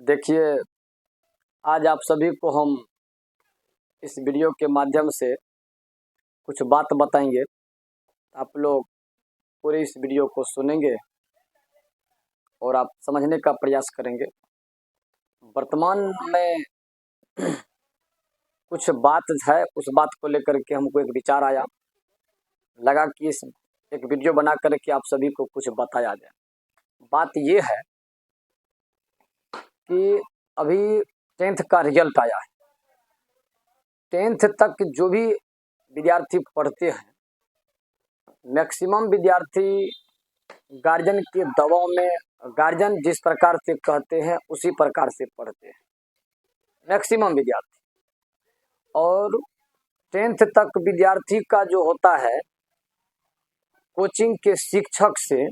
देखिए, आज आप सभी को हम इस वीडियो के माध्यम से कुछ बात बताएंगे। आप लोग पूरे इस वीडियो को सुनेंगे और आप समझने का प्रयास करेंगे। वर्तमान में कुछ बात है, उस बात को लेकर के हमको एक विचार आया, लगा कि इस एक वीडियो बना कर के आप सभी को कुछ बताया जाए। बात ये है कि अभी 10th का रिजल्ट आया है। 10th तक जो भी विद्यार्थी पढ़ते हैं, मैक्सिमम विद्यार्थी गार्जियन के दबाव में, गार्जियन जिस प्रकार से कहते हैं उसी प्रकार से पढ़ते हैं, मैक्सिमम विद्यार्थी। और 10th तक विद्यार्थी का जो होता है, कोचिंग के शिक्षक से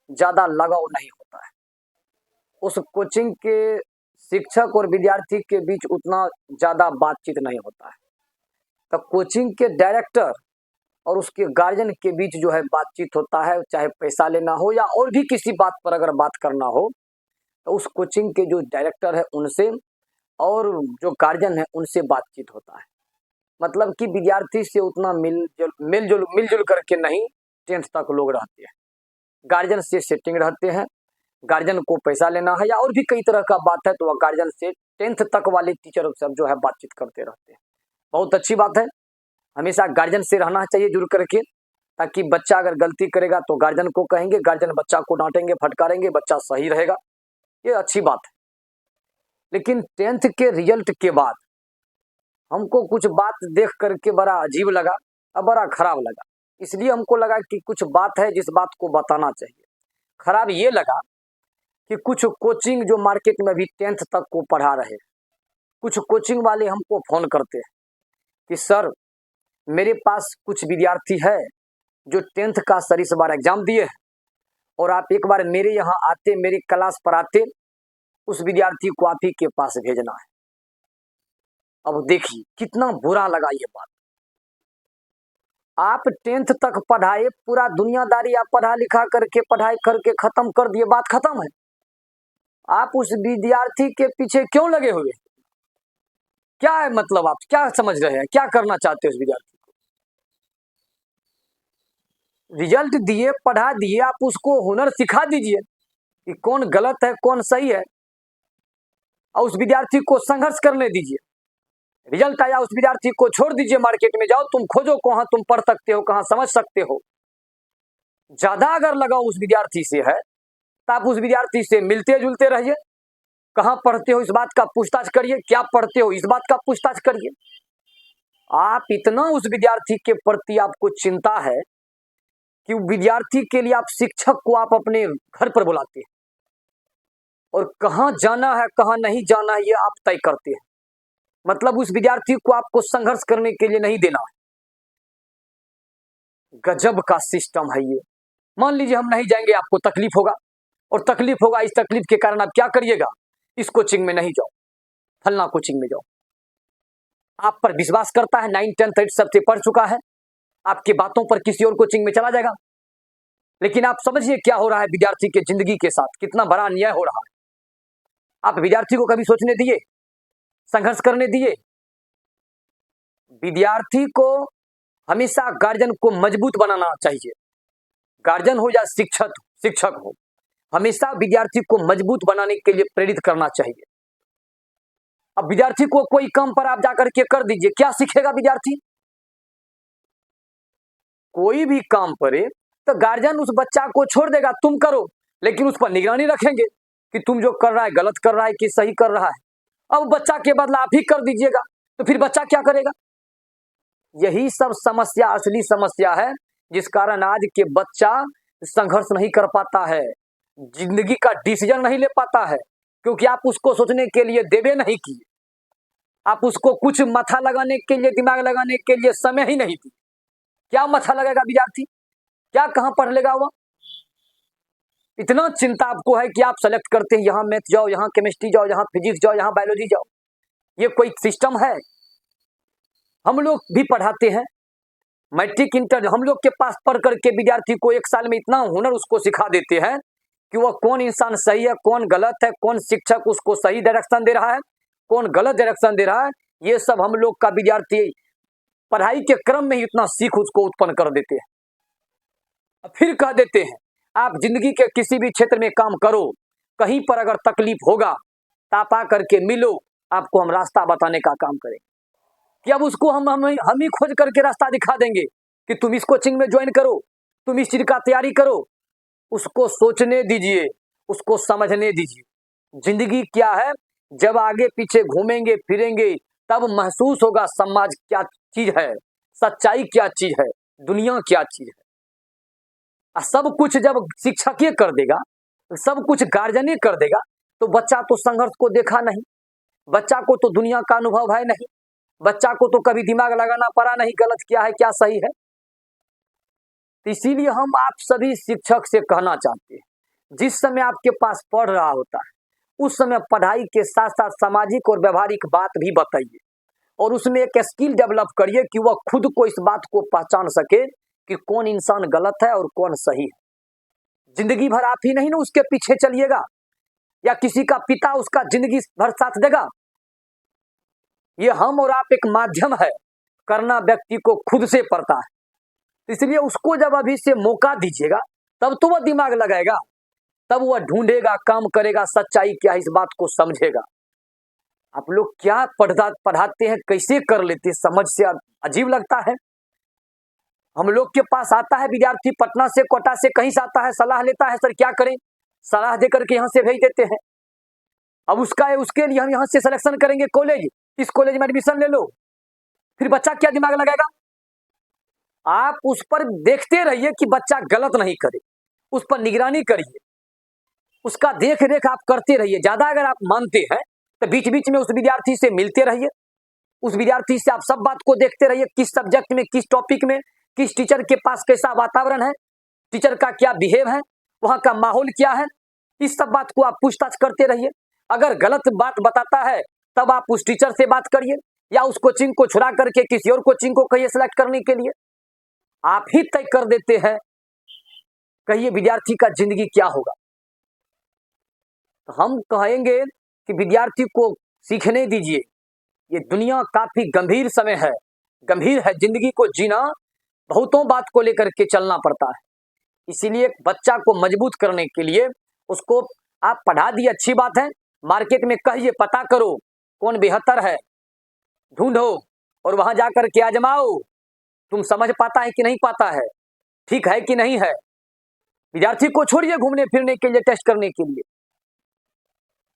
ज़्यादा लगाव नहीं होता है। उस कोचिंग के शिक्षक और विद्यार्थी के बीच उतना ज़्यादा बातचीत नहीं होता है। तो कोचिंग के डायरेक्टर और उसके गार्जियन के बीच जो है बातचीत होता है, चाहे पैसा लेना हो या और भी किसी बात पर अगर बात करना हो, तो उस कोचिंग के जो डायरेक्टर है उनसे और जो गार्जियन है उनसे बातचीत होता है। मतलब कि विद्यार्थी से उतना मिलजुल करके नहीं 10th तक लोग रहते हैं। गार्जियन से सेटिंग रहते हैं, गार्जियन को पैसा लेना है या और भी कई तरह का बात है, तो वह गार्जियन से 10th तक वाले टीचर सब जो है बातचीत करते रहते हैं। बहुत अच्छी बात है, हमेशा गार्जियन से रहना चाहिए जुड़ करके, ताकि बच्चा अगर गलती करेगा तो गार्जियन को कहेंगे, गार्जियन बच्चा को डांटेंगे, फटकारेंगे, बच्चा सही रहेगा। ये अच्छी बात है। लेकिन 10th के रिजल्ट के बाद हमको कुछ बात देख करके बड़ा अजीब लगा और बड़ा खराब लगा। इसलिए हमको लगा कि कुछ बात है जिस बात को बताना चाहिए। खराब ये लगा कि कुछ कोचिंग जो मार्केट में अभी 10th तक को पढ़ा रहे, कुछ कोचिंग वाले हमको फ़ोन करते हैं कि सर, मेरे पास कुछ विद्यार्थी है जो 10th का सर इस बार एग्जाम दिए हैं और आप एक बार मेरे यहाँ आते, मेरी क्लास पर आते, उस विद्यार्थी को आप ही के पास भेजना है। अब देखिए कितना बुरा लगा ये बात। आप 10th तक पढ़ाए, पूरा दुनियादारी आप पढ़ा लिखा करके पढ़ाई करके खत्म कर दिए, बात खत्म है। आप उस विद्यार्थी के पीछे क्यों लगे हुए? क्या है मतलब, आप क्या समझ रहे हैं, क्या करना चाहते हैं उस विद्यार्थी को? रिजल्ट दिए, पढ़ा दिए, आप उसको हुनर सिखा दीजिए कि कौन गलत है कौन सही है, और उस विद्यार्थी को संघर्ष करने दीजिए। रिजल्ट आया, उस विद्यार्थी को छोड़ दीजिए, मार्केट में जाओ, तुम खोजो कहाँ तुम पढ़ सकते हो, कहाँ समझ सकते हो। ज्यादा अगर लगाव उस विद्यार्थी से है तो आप उस विद्यार्थी से मिलते जुलते रहिए, कहाँ पढ़ते हो इस बात का पूछताछ करिए, क्या पढ़ते हो इस बात का पूछताछ करिए। आप इतना उस विद्यार्थी के प्रति आपको चिंता है कि विद्यार्थी के लिए आप शिक्षक को आप अपने घर पर बुलाते हैं और कहाँ जाना है कहाँ नहीं जाना है ये आप तय करते हैं। मतलब उस विद्यार्थी को आपको संघर्ष करने के लिए नहीं देना है। गजब का सिस्टम है ये। मान लीजिए हम नहीं जाएंगे, आपको तकलीफ होगा, और तकलीफ होगा, इस तकलीफ के कारण आप क्या करिएगा? इस कोचिंग में नहीं जाओ, फलना कोचिंग में जाओ। आप पर विश्वास करता है, 9, 10, 8 सबसे पढ़ चुका है, आपकी बातों पर किसी और कोचिंग में चला जाएगा। लेकिन आप समझिए क्या हो रहा है विद्यार्थी के जिंदगी के साथ, कितना बड़ा अन्याय हो रहा है। आप विद्यार्थी को कभी सोचने दिए, संघर्ष करने दिए? विद्यार्थी को हमेशा गार्जियन को मजबूत बनाना चाहिए। गार्जियन हो या शिक्षक हो, हमेशा विद्यार्थी को मजबूत बनाने के लिए प्रेरित करना चाहिए। अब विद्यार्थी को कोई काम पर आप जाकर के कर दीजिए, क्या सीखेगा विद्यार्थी? कोई भी काम करे तो गार्जियन उस बच्चा को छोड़ देगा, तुम करो, लेकिन उस पर निगरानी रखेंगे कि तुम जो कर रहा है गलत कर रहा है कि सही कर रहा है। अब बच्चा के बदला आप ही कर दीजिएगा तो फिर बच्चा क्या करेगा? यही सब समस्या, असली समस्या है, जिस कारण आज के बच्चा संघर्ष नहीं कर पाता है, जिंदगी का डिसीजन नहीं ले पाता है, क्योंकि आप उसको सोचने के लिए देवे नहीं किए, आप उसको कुछ माथा लगाने के लिए, दिमाग लगाने के लिए समय ही नहीं दिए। क्या माथा लगेगा विद्यार्थी, क्या कहाँ पढ़ लेगा वह? इतना चिंता आपको है कि आप सेलेक्ट करते हैं, यहाँ मैथ जाओ, यहाँ केमिस्ट्री जाओ, यहाँ फिजिक्स जाओ, यहाँ बायोलॉजी जाओ। ये कोई सिस्टम है? हम लोग भी पढ़ाते हैं, मैट्रिक इंटर हम लोग के पास पढ़ करके विद्यार्थी को 1 साल में इतना हुनर उसको सिखा देते हैं कि वह कौन इंसान सही है, कौन गलत है, कौन शिक्षक उसको सही डायरेक्शन दे रहा है, कौन गलत डायरेक्शन दे रहा है। ये सब हम लोग का विद्यार्थी पढ़ाई के क्रम में ही इतना सीख उसको उत्पन्न कर देते हैं। फिर कह देते हैं आप जिंदगी के किसी भी क्षेत्र में काम करो, कहीं पर अगर तकलीफ होगा तो आप आ करके मिलो, आपको हम रास्ता बताने का काम करें। कि अब उसको हम ही खोज करके रास्ता दिखा देंगे कि तुम इस कोचिंग में ज्वाइन करो, तुम इस चीज का तैयारी करो। उसको सोचने दीजिए, उसको समझने दीजिए। जिंदगी क्या है, जब आगे पीछे घूमेंगे फिरेंगे तब महसूस होगा समाज क्या चीज है, सच्चाई क्या चीज है, दुनिया क्या चीज है। सब कुछ जब शिक्षक ही कर देगा, सब कुछ गार्जियन ही कर देगा, तो बच्चा तो संघर्ष को देखा नहीं, बच्चा को तो दुनिया का अनुभव है नहीं, बच्चा को तो कभी दिमाग लगाना पड़ा नहीं गलत क्या है क्या सही है। तो इसीलिए हम आप सभी शिक्षक से कहना चाहते हैं, जिस समय आपके पास पढ़ रहा होता है उस समय पढ़ाई के साथ साथ सामाजिक और व्यवहारिक बात भी बताइए, और उसमें एक स्किल डेवलप करिए कि वह खुद को इस बात को पहचान सके कि कौन इंसान गलत है और कौन सही है। जिंदगी भर आप ही नहीं ना उसके पीछे चलिएगा, या किसी का पिता उसका जिंदगी भर साथ देगा। ये हम और आप एक माध्यम है, करना व्यक्ति को खुद से पड़ता है। इसलिए उसको जब अभी से मौका दीजिएगा तब तो वह दिमाग लगाएगा, तब वह ढूंढेगा, काम करेगा, सच्चाई क्या है इस बात को समझेगा। आप लोग क्या पढ़ाते हैं, कैसे कर लेते हैं, समझ से अजीब लगता है। हम लोग के पास आता है विद्यार्थी पटना से, कोटा से, कहीं से आता है, सलाह लेता है, सर क्या करें, सलाह दे करके यहाँ से भेज देते हैं। अब उसके लिए हम यहाँ से सिलेक्शन करेंगे कॉलेज, इस कॉलेज में एडमिशन ले लो। फिर बच्चा क्या दिमाग लगाएगा। आप उस पर देखते रहिए कि बच्चा गलत नहीं करे, उस पर निगरानी करिए, उसका देख रेख आप करते रहिए। ज्यादा अगर आप मानते हैं तो बीच बीच में उस विद्यार्थी से मिलते रहिए, उस विद्यार्थी से आप सब बात को देखते रहिए, किस सब्जेक्ट में, किस टॉपिक में, किस टीचर के पास कैसा वातावरण है, टीचर का क्या बिहेव है, वहां का माहौल क्या है, इस सब बात को आप पूछताछ करते रहिए। अगर गलत बात बताता है तब आप उस टीचर से बात करिए, या उस कोचिंग को छुड़ा करके किसी और कोचिंग को कहिए सिलेक्ट करने के लिए। आप ही तय कर देते हैं, कहिए विद्यार्थी का जिंदगी क्या होगा। तो हम कहेंगे कि विद्यार्थी को सीखने दीजिए। ये दुनिया काफी गंभीर समय है, गंभीर है, जिंदगी को जीना बहुतों बात को लेकर के चलना पड़ता है। इसीलिए बच्चा को मजबूत करने के लिए उसको आप पढ़ा दिए, अच्छी बात है, मार्केट में कहिए, पता करो कौन बेहतर है, ढूंढो और वहां जाकर के आजमाओ, तुम समझ पाता है कि नहीं पाता है, ठीक है कि नहीं है। विद्यार्थी को छोड़िए घूमने फिरने के लिए, टेस्ट करने के लिए,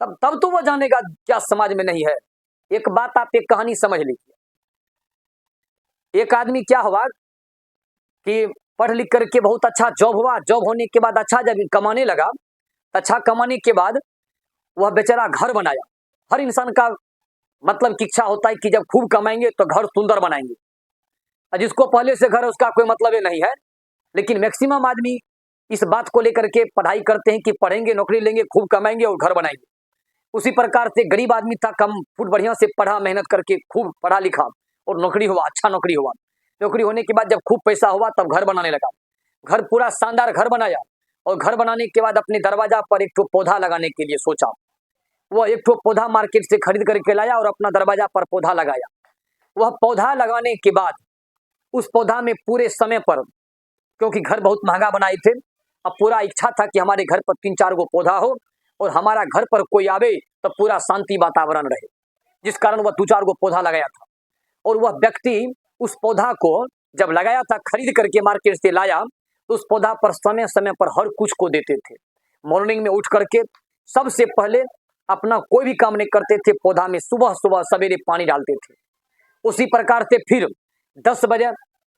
तब तो वह जानेगा क्या समाज में नहीं है। एक बात आप एक कहानी समझ लीजिए। एक आदमी क्या हुआ कि पढ़ लिख करके बहुत अच्छा जॉब हुआ, जॉब होने के बाद अच्छा जब कमाने लगा, अच्छा कमाने के बाद वह बेचारा घर बनाया। हर इंसान का मतलब की इच्छा होता है कि जब खूब कमाएंगे तो घर सुंदर बनाएंगे, जिसको पहले से घर है उसका कोई मतलब नहीं है, लेकिन मैक्सिमम आदमी इस बात को लेकर के पढ़ाई करते हैं कि पढ़ेंगे, नौकरी लेंगे, खूब कमाएंगे और घर बनाएंगे। उसी प्रकार से गरीब आदमी था, कम फुट बढ़िया से पढ़ा, मेहनत करके खूब पढ़ा लिखा और नौकरी हुआ, अच्छा नौकरी हुआ। नौकरी होने के बाद जब खूब पैसा हुआ तब घर बनाने लगा। घर पूरा शानदार घर बनाया, और घर बनाने के बाद अपने दरवाजा पर एक ठो पौधा लगाने के लिए सोचा। वह एक ठो पौधा मार्केट से खरीद करके लाया और अपना दरवाजा पर पौधा लगाया। वह पौधा लगाने के बाद उस पौधा में पूरे समय पर, क्योंकि घर बहुत महंगा बनाए थे, अब पूरा इच्छा था कि हमारे घर पर 3-4 गो पौधा हो और हमारा घर पर कोई आवे तो पूरा शांति वातावरण रहे, जिस कारण वह 2-4 गो पौधा लगाया था। और वह व्यक्ति उस पौधा को जब लगाया था, खरीद करके मार्केट से लाया, तो उस पौधा पर समय समय पर हर कुछ को देते थे। मॉर्निंग में उठ करके सबसे पहले अपना कोई भी काम नहीं करते थे, पौधा में सुबह सुबह सवेरे पानी डालते थे। उसी प्रकार से फिर 10 बजे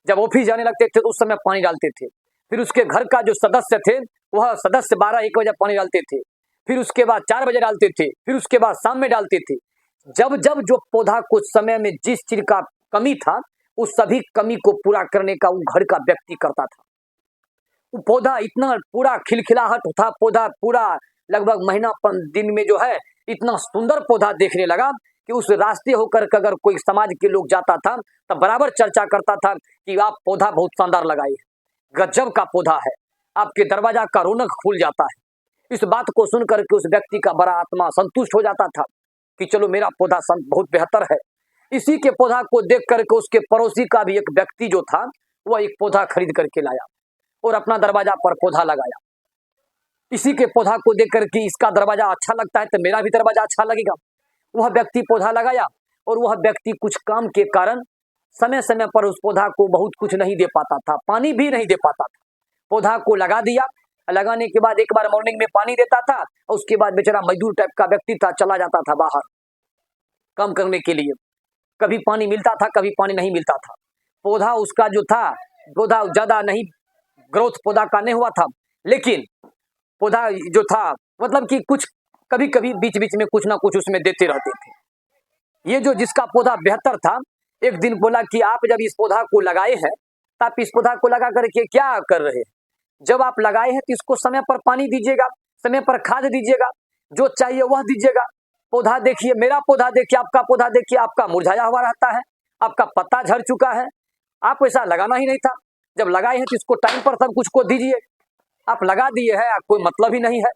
जब ऑफिस जाने लगते थे तो उस समय पानी डालते थे। फिर उसके घर का जो सदस्य थे वह सदस्य 12-1 बजे पानी डालते थे, फिर उसके बाद 4 बजे डालते थे, फिर उसके बाद शाम में डालते थे। जब जब जो पौधा कुछ समय में जिस चीज का कमी था उस सभी कमी को पूरा करने का वो घर का व्यक्ति करता था। वो पौधा इतना पूरा खिलखिलाहट था, पौधा पूरा लगभग महीना दिन में जो है इतना सुंदर पौधा देखने लगा कि उस रास्ते होकर के अगर कोई समाज के लोग जाता था तब बराबर चर्चा करता था कि आप पौधा बहुत शानदार लगाए, गजब का पौधा है, आपके दरवाजा का रौनक खुल जाता है। इस बात को सुन करके उस व्यक्ति का बड़ा आत्मा संतुष्ट हो जाता था कि चलो मेरा पौधा बहुत बेहतर है। इसी के पौधा को देख करके उसके पड़ोसी का भी एक व्यक्ति जो था वह एक पौधा खरीद करके लाया और अपना दरवाजा पर पौधा लगाया। इसी के पौधा को देख करके इसका दरवाजा अच्छा लगता है तो मेरा भी दरवाजा अच्छा लगेगा। वह व्यक्ति पौधा लगाया और वह व्यक्ति कुछ काम के कारण समय समय पर उस पौधा को बहुत कुछ नहीं दे पाता था, पानी भी नहीं दे पाता था। पौधा को लगा दिया, लगाने के बाद एक बार मॉर्निंग में पानी देता था और उसके बाद बेचारा मजदूर टाइप का व्यक्ति था, चला जाता था बाहर काम करने के लिए। कभी पानी मिलता था, कभी पानी नहीं मिलता था। पौधा उसका जो था, पौधा ज्यादा नहीं ग्रोथ पौधा का नहीं हुआ था, लेकिन पौधा जो था मतलब कि कुछ कभी कभी बीच बीच में कुछ ना कुछ उसमें देते रहते थे। ये जो जिसका पौधा बेहतर था, एक दिन बोला कि आप जब इस पौधा को लगाए हैं तो आप इस पौधा को लगा करके क्या कर रहे हैं? जब आप लगाए हैं तो इसको समय पर पानी दीजिएगा, समय पर खाद दीजिएगा, जो चाहिए वह दीजिएगा। पौधा देखिए, मेरा पौधा देखिए, आपका पौधा देखिए, आपका मुरझाया हुआ रहता है, आपका पत्ता झड़ चुका है। आप ऐसा लगाना ही नहीं था। जब लगाए हैं तो इसको टाइम पर सब कुछ को दीजिए। आप लगा दिए हैं, कोई मतलब ही नहीं है।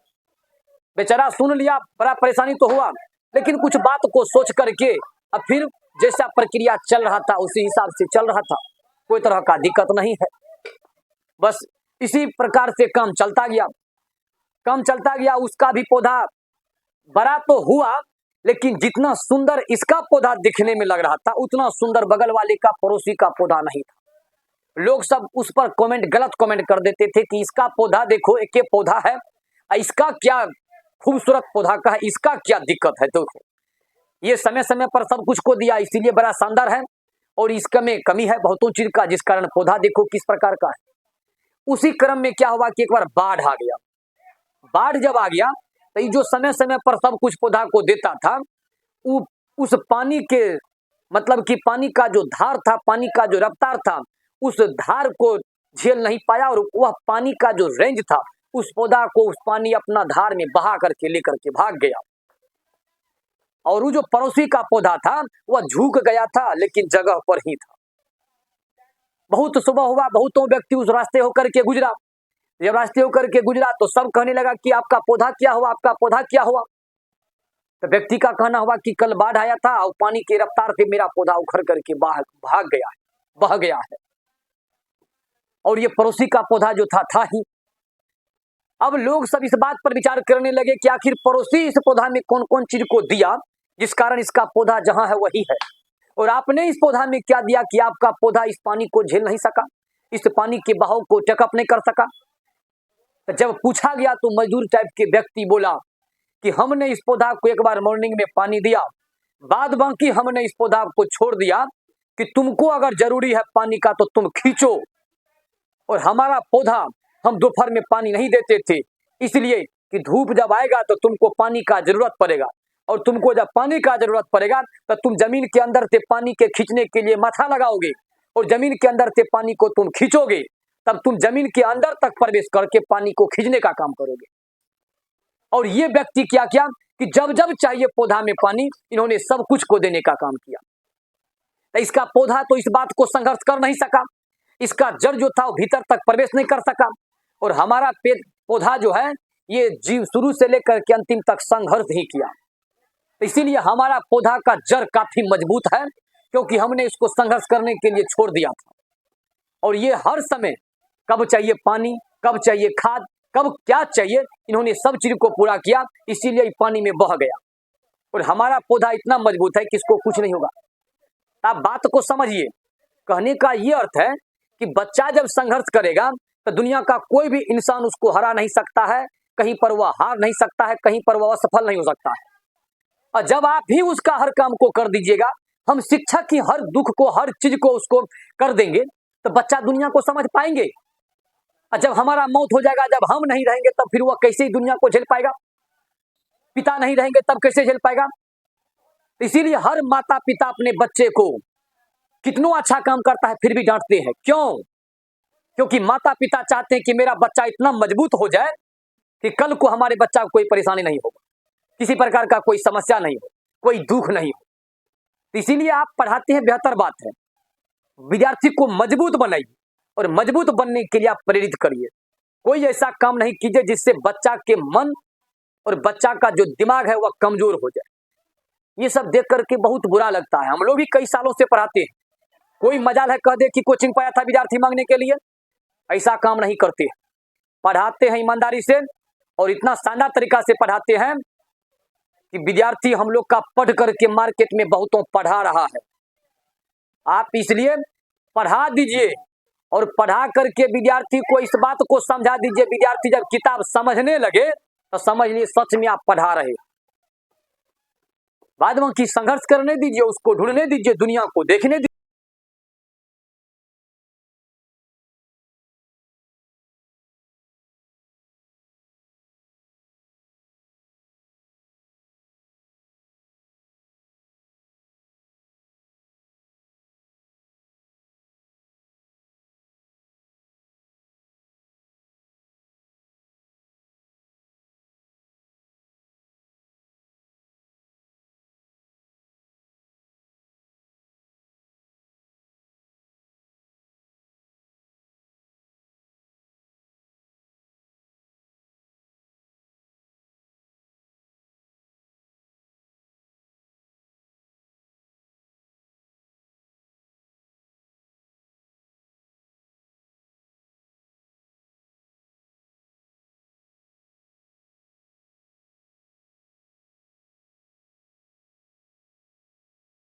बेचारा सुन लिया, बड़ा परेशानी तो हुआ, लेकिन कुछ बात को सोच करके अब फिर जैसा प्रक्रिया चल रहा था उसी हिसाब से चल रहा था। कोई तरह का दिक्कत नहीं है। बस इसी प्रकार से काम चलता गया, काम चलता गया। उसका भी पौधा बड़ा तो हुआ, लेकिन जितना सुंदर इसका पौधा दिखने में लग रहा था उतना सुंदर बगल वाले का, पड़ोसी का पौधा नहीं था। लोग सब उस पर कमेंट, गलत कमेंट कर देते थे कि इसका पौधा देखो, एक पौधा है, इसका क्या खूबसूरत पौधा का है, इसका क्या दिक्कत है। देखो ये समय समय पर सब कुछ को दिया, इसीलिए बड़ा शानदार है, और इसका में कमी है बहुतों चीज का, जिस कारण पौधा देखो किस प्रकार का है। उसी क्रम में क्या हुआ कि एक बार बाढ़ आ गया। बाढ़ जब आ गया तो ये जो समय समय पर सब कुछ पौधा को देता था, उस पानी के मतलब कि पानी का जो धार था, पानी का जो रफ्तार था, उस धार को झेल नहीं पाया और वह पानी का जो रेंज था, उस पौधा को उस पानी अपना धार में बहा करके लेकर के भाग गया। और वो जो पड़ोसी का पौधा था वह झुक गया था, लेकिन जगह पर ही था। बहुत सुबह हुआ, बहुतों व्यक्ति उस रास्ते होकर के गुजरा। जब रास्ते होकर के गुजरा तो सब कहने लगा कि आपका पौधा क्या हुआ, आपका पौधा क्या हुआ। तो व्यक्ति का कहना हुआ कि कल बाढ़ आया था और पानी की रफ्तार से मेरा पौधा उखड़ करके भाग गया है, बह गया है। और ये पड़ोसी का पौधा जो था ही। अब लोग सब इस बात पर विचार करने लगे कि आखिर पड़ोसी इस पौधा में कौन कौन चीज को दिया जिस कारण इसका पौधा जहां है वही है, और आपने इस पौधा में क्या दिया कि आपका पौधा इस पानी को झेल नहीं सका, इस पानी के बहाव को टेकअप नहीं कर सका। तो जब पूछा गया तो मजदूर टाइप के व्यक्ति बोला कि हमने इस पौधा को एक बार मॉर्निंग में पानी दिया, बाद बाकी हमने इस पौधा को छोड़ दिया कि तुमको अगर जरूरी है पानी का तो तुम खींचो। और हमारा पौधा हम दोपहर में पानी नहीं देते थे, इसलिए कि धूप जब आएगा तो तुमको पानी का जरूरत पड़ेगा, और तुमको जब पानी का जरूरत पड़ेगा तो तुम जमीन के अंदर से पानी के खींचने के लिए माथा लगाओगे, और जमीन के अंदर से पानी को तुम खींचोगे, तब तुम जमीन के अंदर तक प्रवेश करके पानी को खींचने का काम करोगे। और ये व्यक्ति क्या किया कि जब जब चाहिए पौधा में पानी, इन्होंने सब कुछ को देने का काम किया। तो इसका पौधा तो इस बात को संघर्ष कर नहीं सका, इसका जड़ जो था वो भीतर तक प्रवेश नहीं कर सका, और हमारा पौधा जो है ये जीव शुरू से लेकर के अंतिम तक संघर्ष ही किया। इसीलिए हमारा पौधा का जड़ काफी मजबूत है, क्योंकि हमने इसको संघर्ष करने के लिए छोड़ दिया था। और ये हर समय कब चाहिए पानी, कब चाहिए खाद, कब क्या चाहिए, इन्होंने सब चीज को पूरा किया, इसीलिए पानी में बह गया। और हमारा पौधा इतना मजबूत है कि इसको कुछ नहीं होगा। आप बात को समझिए। कहने का ये अर्थ है कि बच्चा जब संघर्ष करेगा तो दुनिया का कोई भी इंसान उसको हरा नहीं सकता है, कहीं पर वह हार नहीं सकता है, कहीं पर वह असफल नहीं हो सकता है। और जब आप भी उसका हर काम को कर दीजिएगा, हम शिक्षक की हर दुख को, हर चीज को उसको कर देंगे, तो बच्चा दुनिया को समझ पाएंगे। और जब हमारा मौत हो जाएगा, जब हम नहीं रहेंगे, तब फिर वह कैसे दुनिया को झेल पाएगा। पिता नहीं रहेंगे तब कैसे झेल पाएगा। इसीलिए हर माता पिता अपने बच्चे को कितना अच्छा काम करता है फिर भी डांटते हैं। क्यों? क्योंकि माता पिता चाहते हैं कि मेरा बच्चा इतना मजबूत हो जाए कि कल को हमारे बच्चा को कोई परेशानी नहीं होगा, किसी प्रकार का कोई समस्या नहीं हो, कोई दुख नहीं हो। इसीलिए आप पढ़ाते हैं, बेहतर बात है। विद्यार्थी को मजबूत बनाइए और मजबूत बनने के लिए आप प्रेरित करिए। कोई ऐसा काम नहीं कीजिए जिससे बच्चा के मन और बच्चा का जो दिमाग है वह कमजोर हो जाए। ये सब देख करके बहुत बुरा लगता है। हम लोग भी कई सालों से पढ़ाते हैं, कोई मजाल है कह दे कि कोचिंग पाया था विद्यार्थी मांगने के लिए, ऐसा काम नहीं करते। पढ़ाते हैं ईमानदारी से और इतना शानदार तरीका से पढ़ाते हैं कि विद्यार्थी हम लोग का पढ़ करके मार्केट में बहुतों पढ़ा रहा है। आप इसलिए पढ़ा दीजिए और पढ़ा करके विद्यार्थी को इस बात को समझा दीजिए। विद्यार्थी जब किताब समझने लगे तो समझ लिए सच में आप पढ़ा रहे। बाद में की संघर्ष करने दीजिए, उसको ढूंढने दीजिए, दुनिया को देखने दीजिए।